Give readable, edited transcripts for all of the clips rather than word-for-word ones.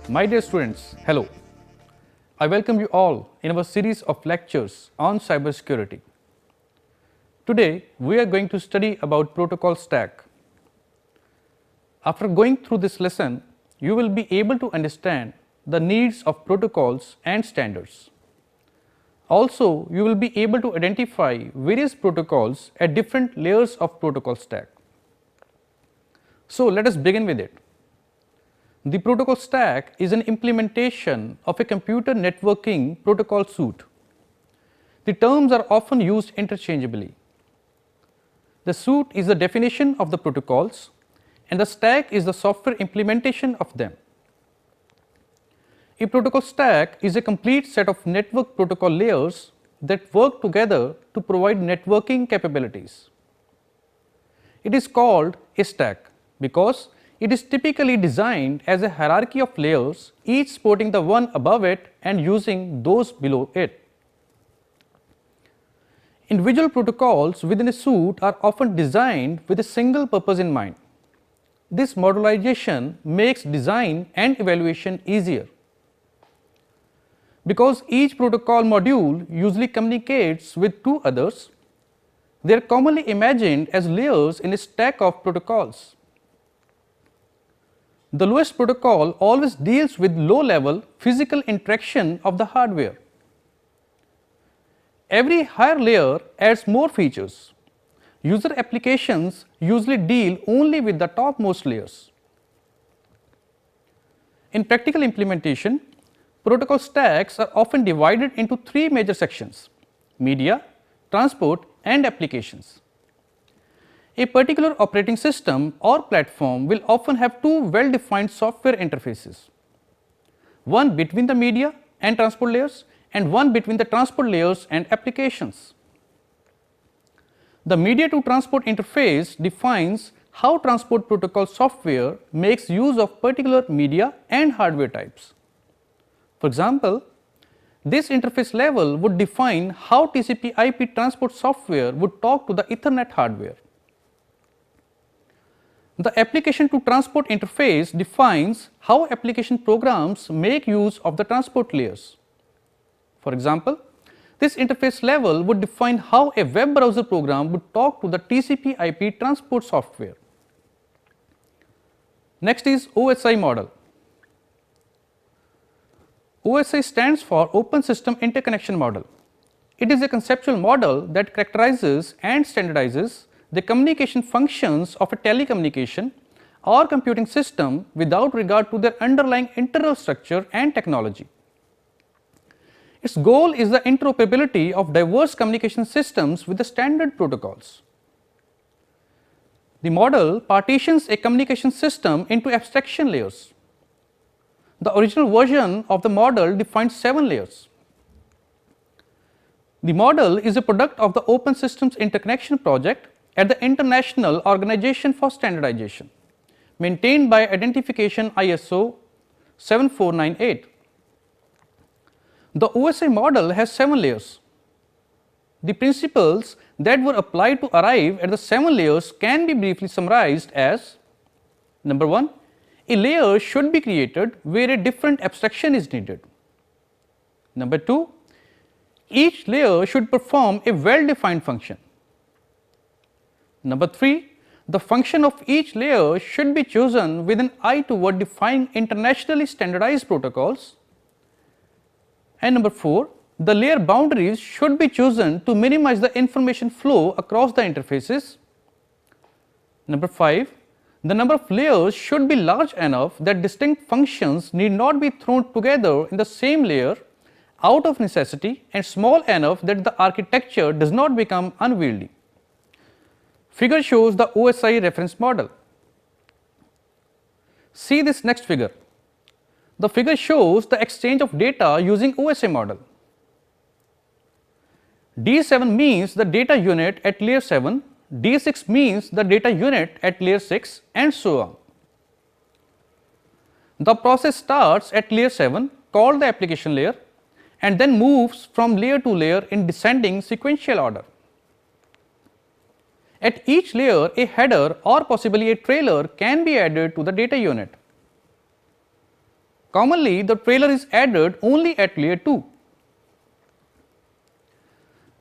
My dear students, hello. I welcome you all in our series of lectures on cybersecurity. Today, we are going to study about protocol stack. After going through this lesson, you will be able to understand the needs of protocols and standards. Also, you will be able to identify various protocols at different layers of protocol stack. So, let us begin with it. The protocol stack is an implementation of a computer networking protocol suite. The terms are often used interchangeably. The suite is the definition of the protocols and the stack is the software implementation of them. A protocol stack is a complete set of network protocol layers that work together to provide networking capabilities. It is called a stack because it is typically designed as a hierarchy of layers, each supporting the one above it and using those below it. Individual protocols within a suite are often designed with a single purpose in mind. This modularization makes design and evaluation easier. Because each protocol module usually communicates with two others, they are commonly imagined as layers in a stack of protocols. The lowest protocol always deals with low-level physical interaction of the hardware. Every higher layer adds more features. User applications usually deal only with the topmost layers. In practical implementation, protocol stacks are often divided into three major sections: media, transport, and applications. A particular operating system or platform will often have two well-defined software interfaces, one between the media and transport layers and one between the transport layers and applications. The media to transport interface defines how transport protocol software makes use of particular media and hardware types. For example, this interface level would define how TCP/IP transport software would talk to the Ethernet hardware. The application to transport interface defines how application programs make use of the transport layers. For example, this interface level would define how a web browser program would talk to the TCP/IP transport software. Next is OSI model. OSI stands for Open System Interconnection Model. It is a conceptual model that characterizes and standardizes the communication functions of a telecommunication or computing system without regard to their underlying internal structure and technology. Its goal is the interoperability of diverse communication systems with the standard protocols. The model partitions a communication system into abstraction layers. The original version of the model defines 7 layers. The model is a product of the Open Systems Interconnection project at the International Organization for Standardization, maintained by Identification ISO 7498. The OSI model has 7 layers. The principles that were applied to arrive at the 7 layers can be briefly summarized as: number 1, a layer should be created where a different abstraction is needed. Number 2, each layer should perform a well-defined function. Number 3, the function of each layer should be chosen with an eye toward defining internationally standardized protocols. And number 4, the layer boundaries should be chosen to minimize the information flow across the interfaces. Number 5, the number of layers should be large enough that distinct functions need not be thrown together in the same layer out of necessity, and small enough that the architecture does not become unwieldy. Figure shows the OSI reference model. See this next figure. The figure shows the exchange of data using OSI model. D7 means the data unit at layer 7, D6 means the data unit at layer 6, and so on. The process starts at layer 7, called the application layer, and then moves from layer to layer in descending sequential order. At each layer, a header or possibly a trailer can be added to the data unit. Commonly, the trailer is added only at layer 2.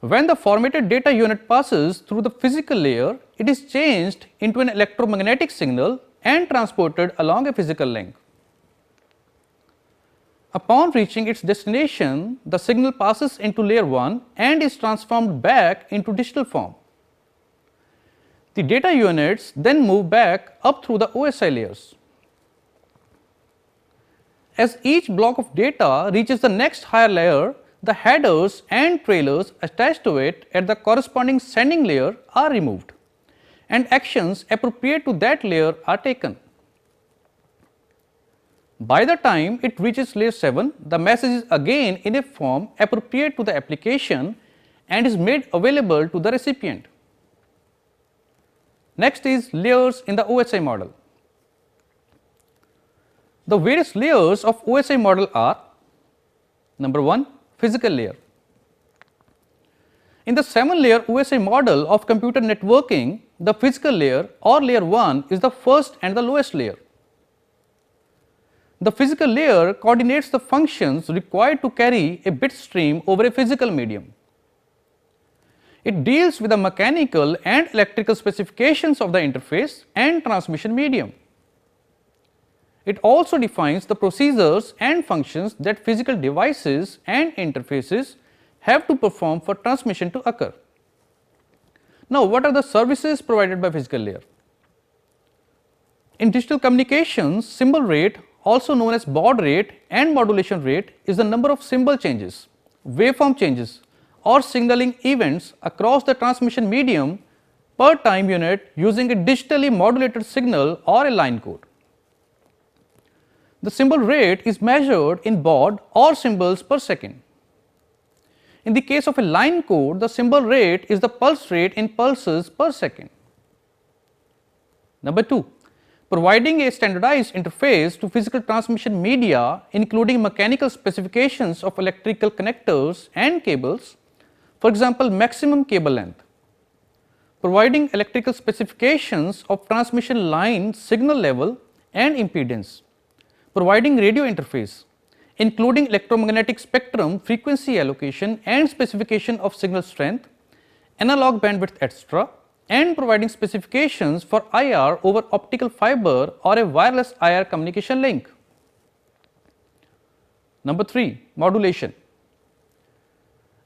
When the formatted data unit passes through the physical layer, it is changed into an electromagnetic signal and transported along a physical link. Upon reaching its destination, the signal passes into layer 1 and is transformed back into digital form. The data units then move back up through the OSI layers. As each block of data reaches the next higher layer, the headers and trailers attached to it at the corresponding sending layer are removed, and actions appropriate to that layer are taken. By the time it reaches layer 7, the message is again in a form appropriate to the application and is made available to the recipient. Next is layers in the OSI model. The various layers of OSI model are: number 1, physical layer. In the 7-layer OSI model of computer networking, the physical layer or layer 1 is the first and the lowest layer. The physical layer coordinates the functions required to carry a bit stream over a physical medium. It deals with the mechanical and electrical specifications of the interface and transmission medium. It also defines the procedures and functions that physical devices and interfaces have to perform for transmission to occur. Now, what are the services provided by physical layer? In digital communications, symbol rate, also known as baud rate and modulation rate, is the number of symbol changes, waveform changes or signaling events across the transmission medium per time unit using a digitally modulated signal or a line code. The symbol rate is measured in baud or symbols per second. In the case of a line code, the symbol rate is the pulse rate in pulses per second. Number 2, providing a standardized interface to physical transmission media, including mechanical specifications of electrical connectors and cables, for example, maximum cable length. Providing electrical specifications of transmission line signal level and impedance. Providing radio interface, including electromagnetic spectrum, frequency allocation and specification of signal strength, analog bandwidth, etc., and providing specifications for IR over optical fiber or a wireless IR communication link. Number 3, modulation.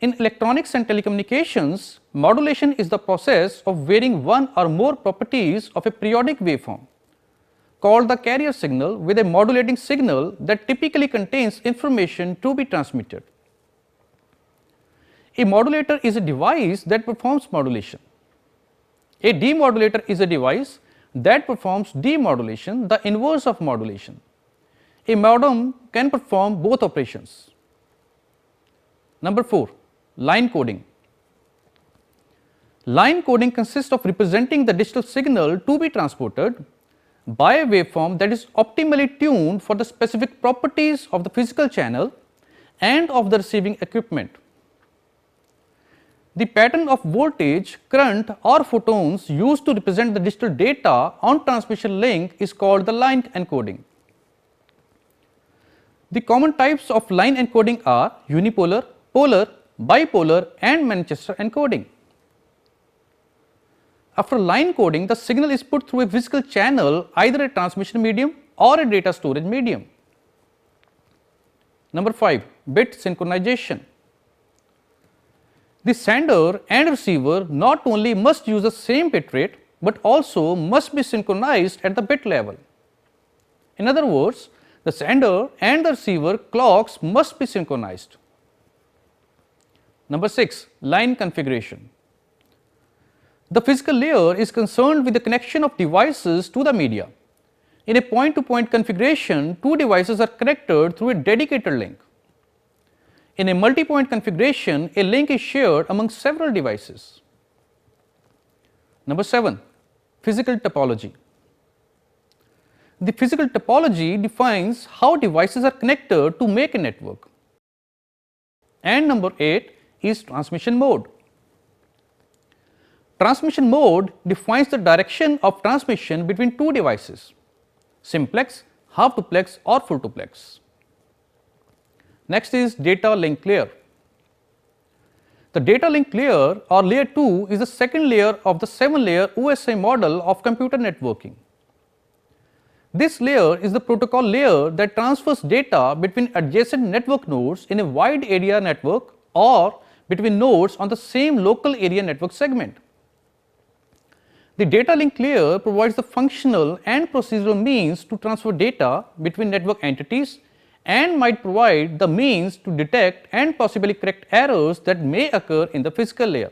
In electronics and telecommunications, modulation is the process of varying one or more properties of a periodic waveform, called the carrier signal, with a modulating signal that typically contains information to be transmitted. A modulator is a device that performs modulation. A demodulator is a device that performs demodulation, the inverse of modulation. A modem can perform both operations. Number 4, line coding. Line coding consists of representing the digital signal to be transported by a waveform that is optimally tuned for the specific properties of the physical channel and of the receiving equipment. The pattern of voltage, current or photons used to represent the digital data on transmission link is called the line encoding. The common types of line encoding are unipolar, polar, bipolar and Manchester encoding. After line coding, the signal is put through a physical channel, either a transmission medium or a data storage medium. Number 5, bit synchronization. The sender and receiver not only must use the same bit rate, but also must be synchronized at the bit level. In other words, the sender and the receiver clocks must be synchronized. Number 6, line configuration. The physical layer is concerned with the connection of devices to the media. In a point-to-point configuration, two devices are connected through a dedicated link. In a multi-point configuration, a link is shared among several devices. Number 7, physical topology. The physical topology defines how devices are connected to make a network. And number 8 is transmission mode. Transmission mode defines the direction of transmission between two devices, simplex, half duplex or full duplex. Next is data link layer. The data link layer or layer 2 is the second layer of the 7-layer OSI model of computer networking. This layer is the protocol layer that transfers data between adjacent network nodes in a wide area network or between nodes on the same local area network segment. The data link layer provides the functional and procedural means to transfer data between network entities and might provide the means to detect and possibly correct errors that may occur in the physical layer.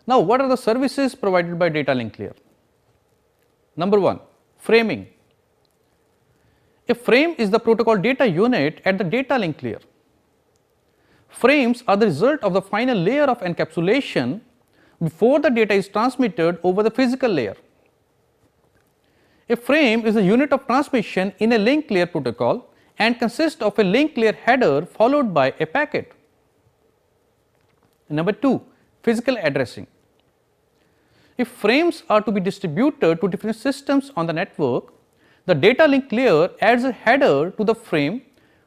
Now, what are the services provided by data link layer? Number 1, framing. A frame is the protocol data unit at the data link layer. Frames are the result of the final layer of encapsulation before the data is transmitted over the physical layer. A frame is a unit of transmission in a link layer protocol and consists of a link layer header followed by a packet. Number 2, physical addressing. If frames are to be distributed to different systems on the network, the data link layer adds a header to the frame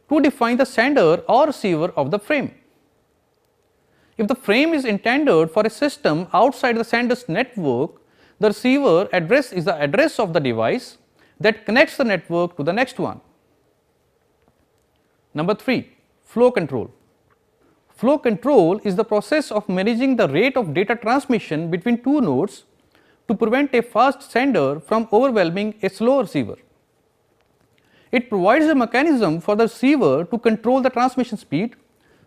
to define the sender or receiver of the frame. If the frame is intended for a system outside the sender's network, the receiver address is the address of the device that connects the network to the next one. Number 3, flow control. Flow control is the process of managing the rate of data transmission between two nodes to prevent a fast sender from overwhelming a slow receiver. It provides a mechanism for the receiver to control the transmission speed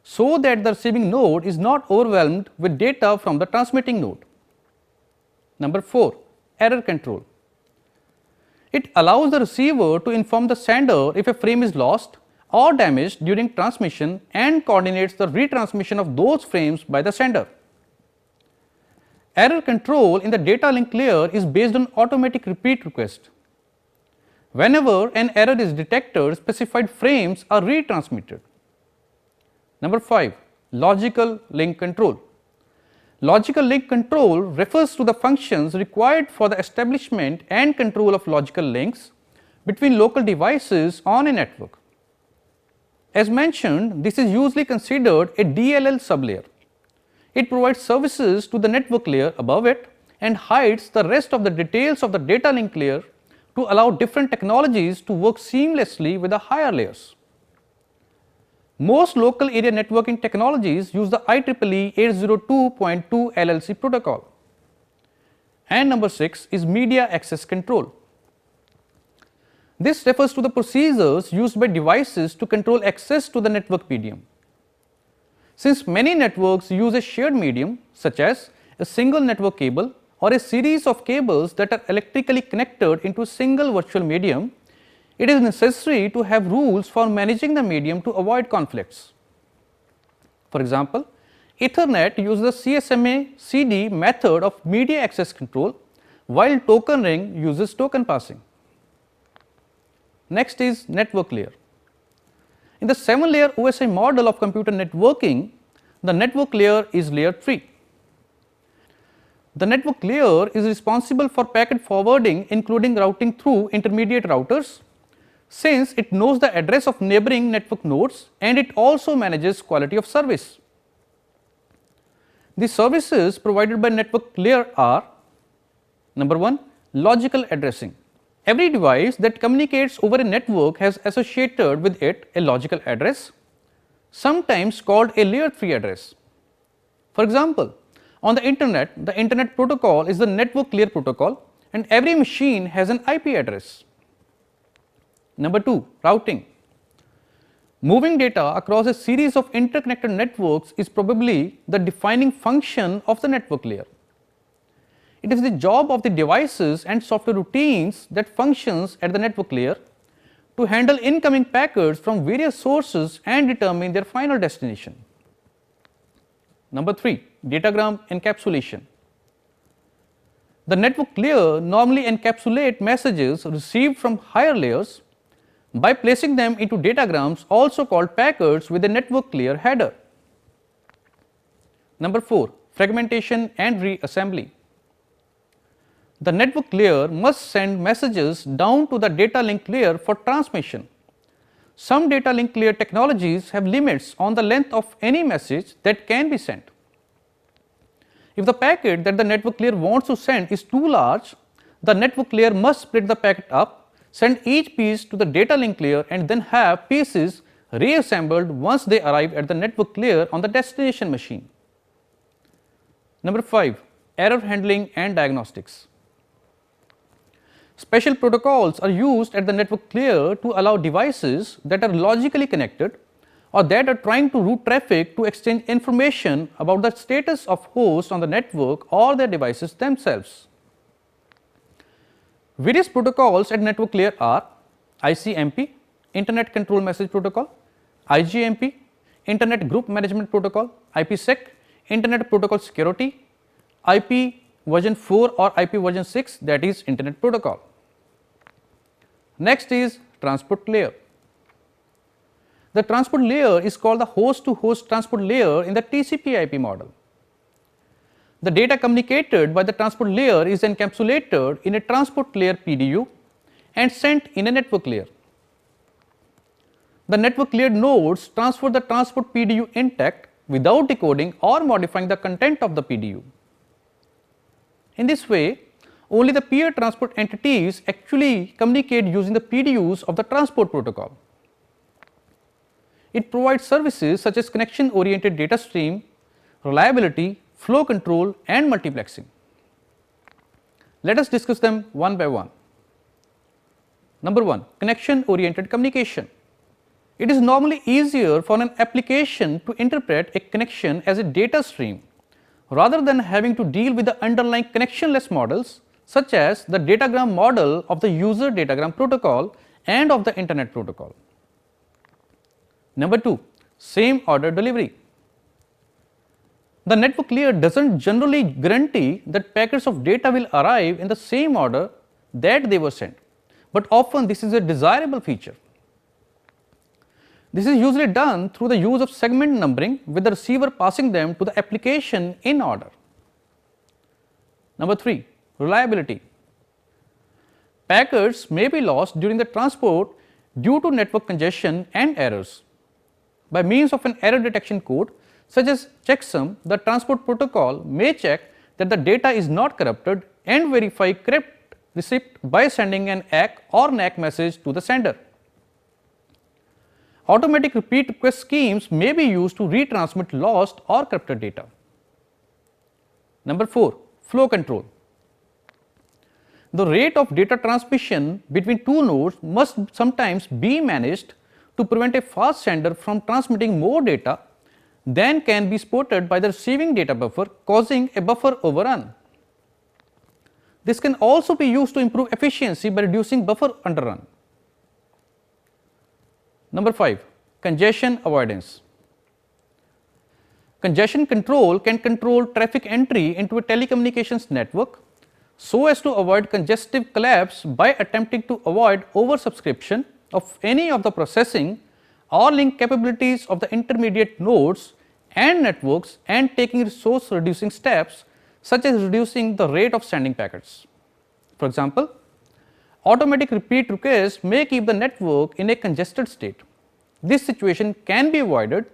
so that the receiving node is not overwhelmed with data from the transmitting node. Number 4, error control. It allows the receiver to inform the sender if a frame is lost or damaged during transmission and coordinates the retransmission of those frames by the sender. Error control in the data link layer is based on automatic repeat request. Whenever an error is detected, specified frames are retransmitted. Number 5, logical link control. Logical link control refers to the functions required for the establishment and control of logical links between local devices on a network. As mentioned, this is usually considered a DLL sublayer. It provides services to the network layer above it and hides the rest of the details of the data link layer to allow different technologies to work seamlessly with the higher layers. Most local area networking technologies use the IEEE 802.2 LLC protocol. And number 6 is media access control. This refers to the procedures used by devices to control access to the network medium. Since many networks use a shared medium such as a single network cable or a series of cables that are electrically connected into a single virtual medium, it is necessary to have rules for managing the medium to avoid conflicts. For example, Ethernet uses the CSMA-CD method of media access control, while token ring uses token passing. Next is network layer. In the 7-layer OSI model of computer networking, the network layer is layer 3. The network layer is responsible for packet forwarding, including routing through intermediate routers, since it knows the address of neighboring network nodes and it also manages quality of service. The services provided by network layer are: number 1, logical addressing. Every device that communicates over a network has associated with it a logical address, sometimes called a layer 3 address. For example, on the internet protocol is the network layer protocol and every machine has an IP address. Number 2, routing. Moving data across a series of interconnected networks is probably the defining function of the network layer. It is the job of the devices and software routines that functions at the network layer to handle incoming packets from various sources and determine their final destination. Number 3, datagram encapsulation. The network layer normally encapsulates messages received from higher layers by placing them into datagrams, also called packets, with a network layer header. Number 4, fragmentation and reassembly. The network layer must send messages down to the data link layer for transmission. Some data link layer technologies have limits on the length of any message that can be sent. If the packet that the network layer wants to send is too large, the network layer must split the packet up, send each piece to the data link layer and then have pieces reassembled once they arrive at the network layer on the destination machine. Number 5. Error handling and diagnostics. Special protocols are used at the network layer to allow devices that are logically connected or that are trying to route traffic to exchange information about the status of hosts on the network or their devices themselves. Various protocols at network layer are ICMP, Internet Control Message Protocol, IGMP, Internet Group Management Protocol, IPsec, Internet Protocol Security, IP version 4 or IP version 6, that is Internet Protocol. Next is transport layer. The transport layer is called the host to host transport layer in the TCP/IP model. The data communicated by the transport layer is encapsulated in a transport layer PDU and sent in a network layer. The network layer nodes transfer the transport PDU intact without decoding or modifying the content of the PDU. In this way, only the peer transport entities actually communicate using the PDUs of the transport protocol. It provides services such as connection oriented data stream, reliability, flow control and multiplexing. Let us discuss them one by one. Number 1. Connection oriented communication. It is normally easier for an application to interpret a connection as a data stream rather than having to deal with the underlying connectionless models such as the datagram model of the user datagram protocol and of the internet protocol. Number 2. Same order delivery. The network layer does not generally guarantee that packets of data will arrive in the same order that they were sent, but often this is a desirable feature. This is usually done through the use of segment numbering, with the receiver passing them to the application in order. Number 3. Reliability. Packets may be lost during the transport due to network congestion and errors. By means of an error detection code such as checksum, the transport protocol may check that the data is not corrupted and verify correct receipt by sending an ACK or NACK message to the sender. Automatic repeat request schemes may be used to retransmit lost or corrupted data. Number 4. Flow control. The rate of data transmission between two nodes must sometimes be managed to prevent a fast sender from transmitting more data than can be supported by the receiving data buffer, causing a buffer overrun. This can also be used to improve efficiency by reducing buffer underrun. Number 5. Congestion avoidance. Congestion control can control traffic entry into a telecommunications network so as to avoid congestive collapse by attempting to avoid oversubscription of any of the processing or link capabilities of the intermediate nodes and networks and taking resource reducing steps such as reducing the rate of sending packets. For example, automatic repeat requests may keep the network in a congested state. This situation can be avoided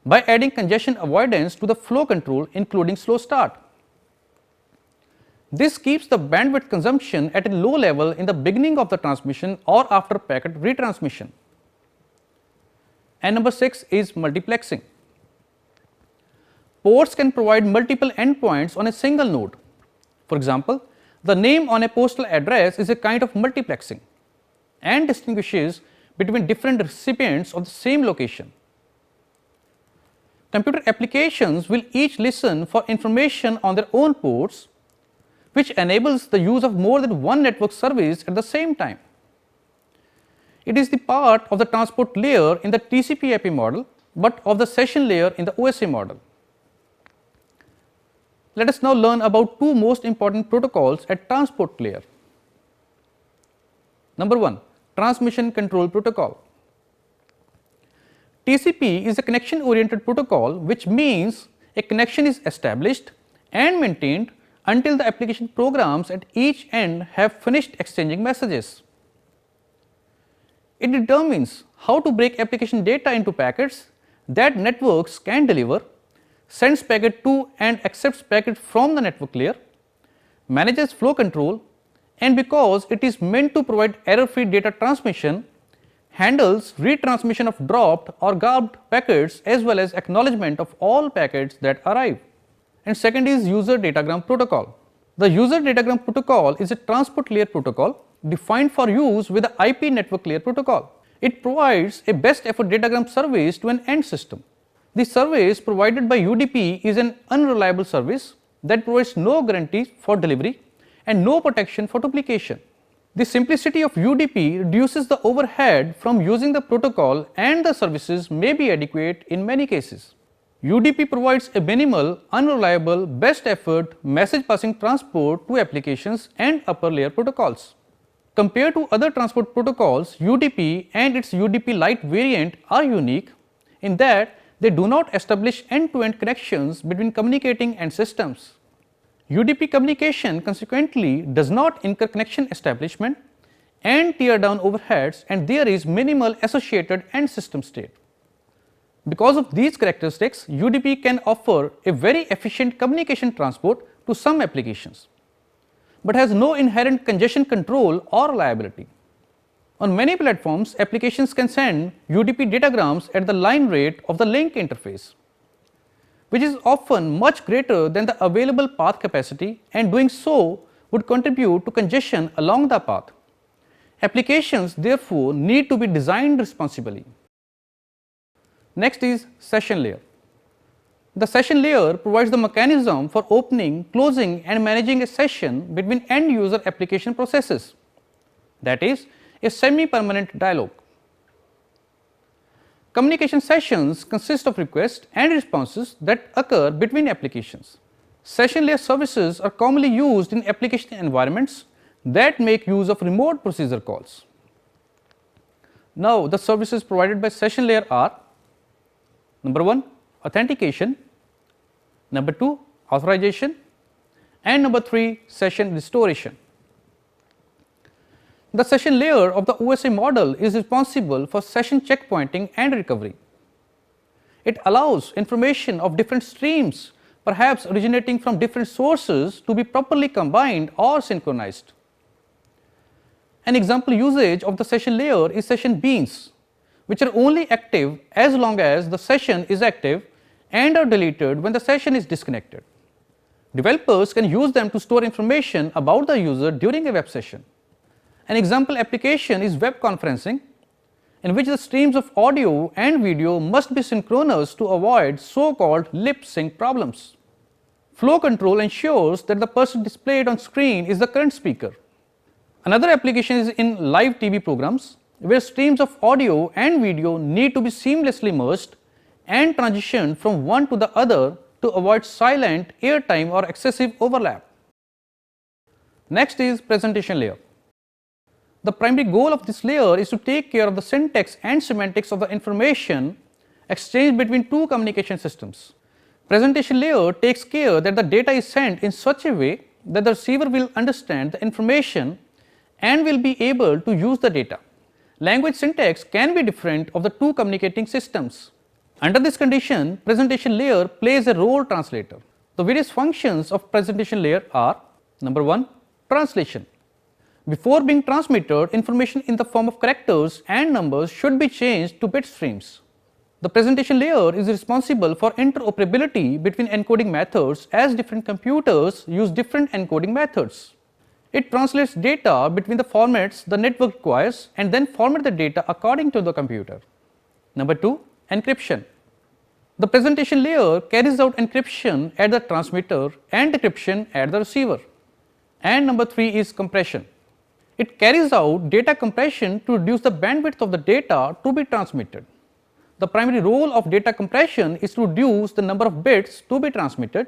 by adding congestion avoidance to the flow control, including slow start. This keeps the bandwidth consumption at a low level in the beginning of the transmission or after packet retransmission. And number 6 is multiplexing. Ports can provide multiple endpoints on a single node. For example, the name on a postal address is a kind of multiplexing and distinguishes between different recipients of the same location. Computer applications will each listen for information on their own ports, which enables the use of more than one network service at the same time. It is the part of the transport layer in the TCP/IP model, but of the session layer in the OSI model. Let us now learn about two most important protocols at transport layer. Number 1. Transmission Control Protocol. TCP is a connection oriented protocol, which means a connection is established and maintained until the application programs at each end have finished exchanging messages. It determines how to break application data into packets that networks can deliver, sends packet to and accepts packet from the network layer, manages flow control, and because it is meant to provide error-free data transmission, handles retransmission of dropped or garbed packets as well as acknowledgement of all packets that arrive. And second is user datagram protocol. The user datagram protocol is a transport layer protocol defined for use with the IP network layer protocol. It provides a best effort datagram service to an end system. The service provided by UDP is an unreliable service that provides no guarantee for delivery and no protection for duplication. The simplicity of UDP reduces the overhead from using the protocol, and the services may be adequate in many cases. UDP provides a minimal, unreliable, best effort message passing transport to applications and upper layer protocols. Compared to other transport protocols, UDP and its UDP Lite variant are unique in that they do not establish end-to-end connections between communicating end systems. UDP communication consequently does not incur connection establishment and tear down overheads, and there is minimal associated end system state. Because of these characteristics, UDP can offer a very efficient communication transport to some applications, but has no inherent congestion control or reliability. On many platforms, applications can send UDP datagrams at the line rate of the link interface, which is often much greater than the available path capacity, and doing so would contribute to congestion along the path. Applications therefore need to be designed responsibly. Next is session layer. The session layer provides the mechanism for opening, closing and managing a session between end user application processes, that is, a semi-permanent dialogue. Communication sessions consist of requests and responses that occur between applications. Session layer services are commonly used in application environments that make use of remote procedure calls. Now, the services provided by session layer are: number 1, authentication, number 2, authorization, and number 3, session restoration. The session layer of the OSI model is responsible for session checkpointing and recovery. It allows information of different streams, perhaps originating from different sources, to be properly combined or synchronized. An example usage of the session layer is session beans, which are only active as long as the session is active and are deleted when the session is disconnected. Developers can use them to store information about the user during a web session. An example application is web conferencing, in which the streams of audio and video must be synchronous to avoid so-called lip sync problems. Flow control ensures that the person displayed on screen is the current speaker. Another application is in live TV programs, where streams of audio and video need to be seamlessly merged and transitioned from one to the other to avoid silent, airtime or excessive overlap. Next is presentation layer. The primary goal of this layer is to take care of the syntax and semantics of the information exchanged between two communication systems. Presentation layer takes care that the data is sent in such a way that the receiver will understand the information and will be able to use the data. Language syntax can be different of the two communicating systems. Under this condition, presentation layer plays a role translator. The various functions of presentation layer are: number 1, translation. Before being transmitted, information in the form of characters and numbers should be changed to bit streams. The presentation layer is responsible for interoperability between encoding methods, as different computers use different encoding methods. It translates data between the formats the network requires and then format the data according to the computer. Number 2, encryption. The presentation layer carries out encryption at the transmitter and decryption at the receiver. And number 3 is compression. It carries out data compression to reduce the bandwidth of the data to be transmitted. The primary role of data compression is to reduce the number of bits to be transmitted.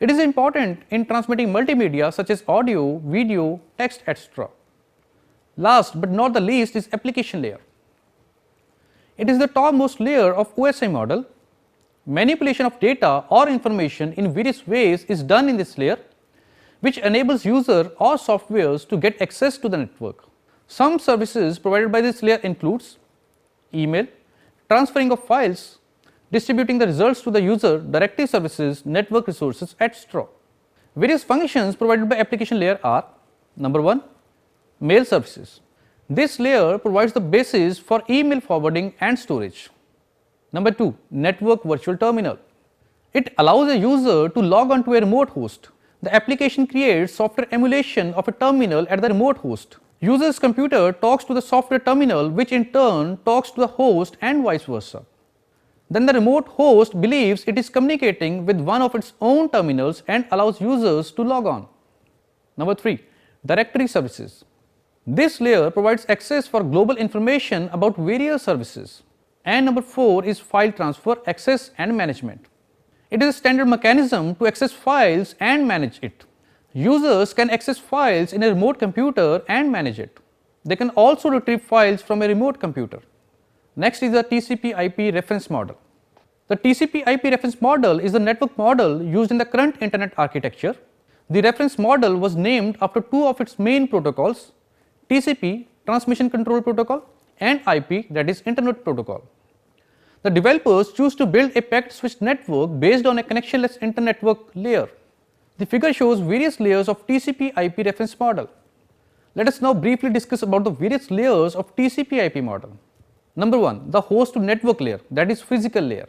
It is important in transmitting multimedia such as audio, video, text, etc. Last but not the least is application layer. It is the topmost layer of OSI model. Manipulation of data or information in various ways is done in this layer, which enables user or softwares to get access to the network. Some services provided by this layer includes email, transferring of files, distributing the results to the user, directory services, network resources, etc. Various functions provided by application layer are: number 1, mail services. This layer provides the basis for email forwarding and storage. Number 2, network virtual terminal. It allows a user to log on to a remote host. The application creates software emulation of a terminal at the remote host. User's computer talks to the software terminal, which in turn talks to the host and vice versa. Then the remote host believes it is communicating with one of its own terminals and allows users to log on. Number 3, directory services. This layer provides access for global information about various services. And number 4 is file transfer, access and management. It is a standard mechanism to access files and manage it. Users can access files in a remote computer and manage it. They can also retrieve files from a remote computer. Next is the TCP/IP reference model. The TCP/IP reference model is the network model used in the current internet architecture. The reference model was named after two of its main protocols, TCP, Transmission Control Protocol, and IP, that is Internet Protocol. The developers choose to build a packet switched network based on a connectionless inter-network layer. The figure shows various layers of TCP/IP reference model. Let us now briefly discuss about the various layers of TCP/IP model. Number 1, the host to network layer, that is physical layer.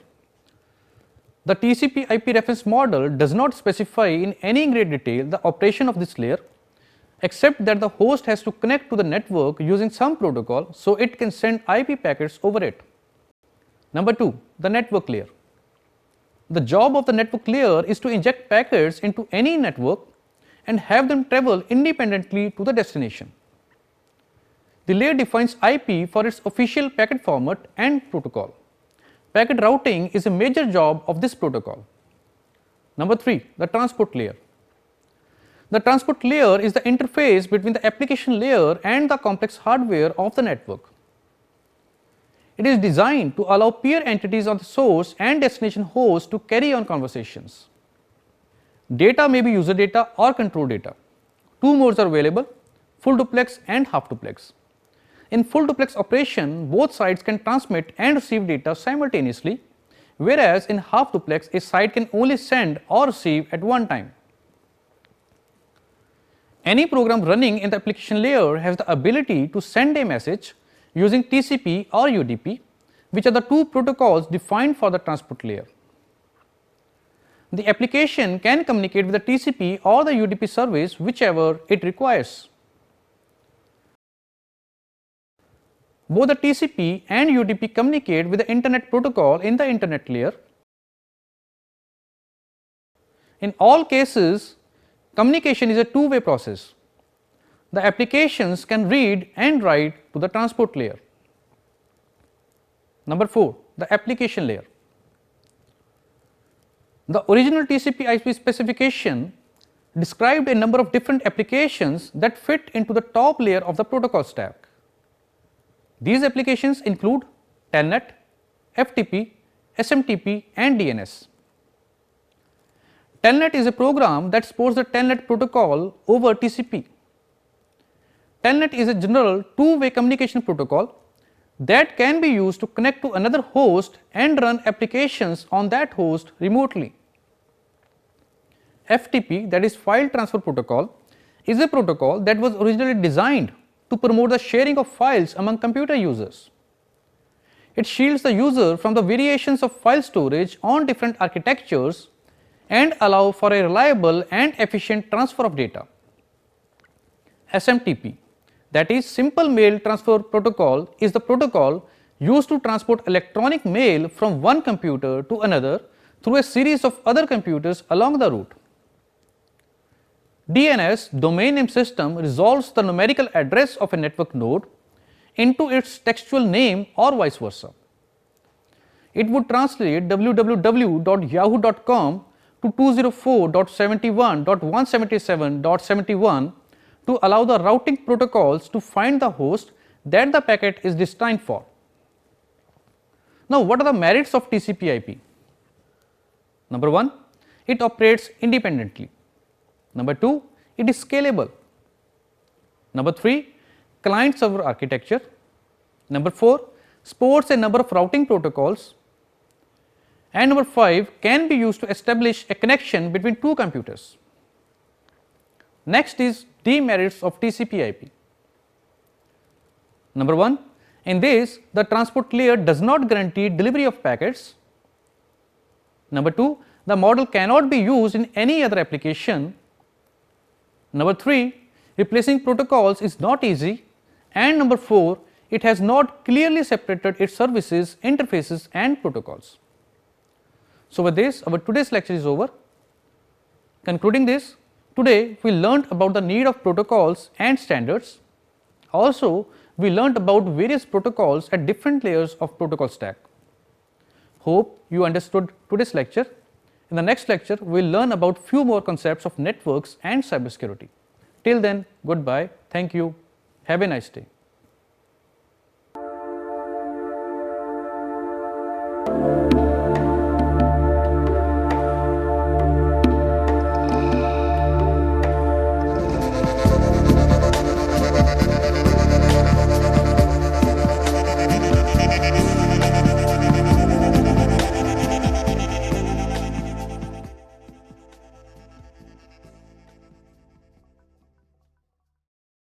The TCP/IP reference model does not specify in any great detail the operation of this layer, except that the host has to connect to the network using some protocol so it can send IP packets over it. Number 2, the network layer. The job of the network layer is to inject packets into any network and have them travel independently to the destination. The layer defines IP for its official packet format and protocol. Packet routing is a major job of this protocol. Number 3, the transport layer. The transport layer is the interface between the application layer and the complex hardware of the network. It is designed to allow peer entities on the source and destination host to carry on conversations. Data may be user data or control data. Two modes are available, full duplex and half duplex. In full duplex operation, both sides can transmit and receive data simultaneously, whereas in half duplex, a side can only send or receive at one time. Any program running in the application layer has the ability to send a message using TCP or UDP, which are the two protocols defined for the transport layer. The application can communicate with the TCP or the UDP service, whichever it requires. Both the TCP and UDP communicate with the Internet Protocol in the Internet layer. In all cases, communication is a two-way process. The applications can read and write to the transport layer. Number 4, the application layer. The original TCP/IP specification described a number of different applications that fit into the top layer of the protocol stack. These applications include Telnet, FTP, SMTP and DNS. Telnet is a program that supports the Telnet protocol over TCP. Telnet is a general two-way communication protocol that can be used to connect to another host and run applications on that host remotely. FTP, that is File Transfer Protocol, is a protocol that was originally designed to promote the sharing of files among computer users. It shields the user from the variations of file storage on different architectures and allow for a reliable and efficient transfer of data. SMTP, that is Simple Mail Transfer Protocol, is the protocol used to transport electronic mail from one computer to another through a series of other computers along the route. DNS, domain name system, resolves the numerical address of a network node into its textual name or vice versa. It would translate www.yahoo.com to 204.71.177.71 to allow the routing protocols to find the host that the packet is destined for. Now, what are the merits of TCP/IP? Number 1, it operates independently. Number 2, it is scalable. Number 3, client server architecture. Number 4, supports a number of routing protocols. And number 5, can be used to establish a connection between two computers. Next is demerits of TCP/IP. Number 1, in this the transport layer does not guarantee delivery of packets. Number 2, the model cannot be used in any other application. Number 3, replacing protocols is not easy. And number 4, it has not clearly separated its services, interfaces and protocols. So, with this our today's lecture is over. Concluding this, today we learned about the need of protocols and standards. Also, we learned about various protocols at different layers of protocol stack. Hope you understood today's lecture. In the next lecture, we will learn about few more concepts of networks and cybersecurity. Till then, goodbye. Thank you. Have a nice day.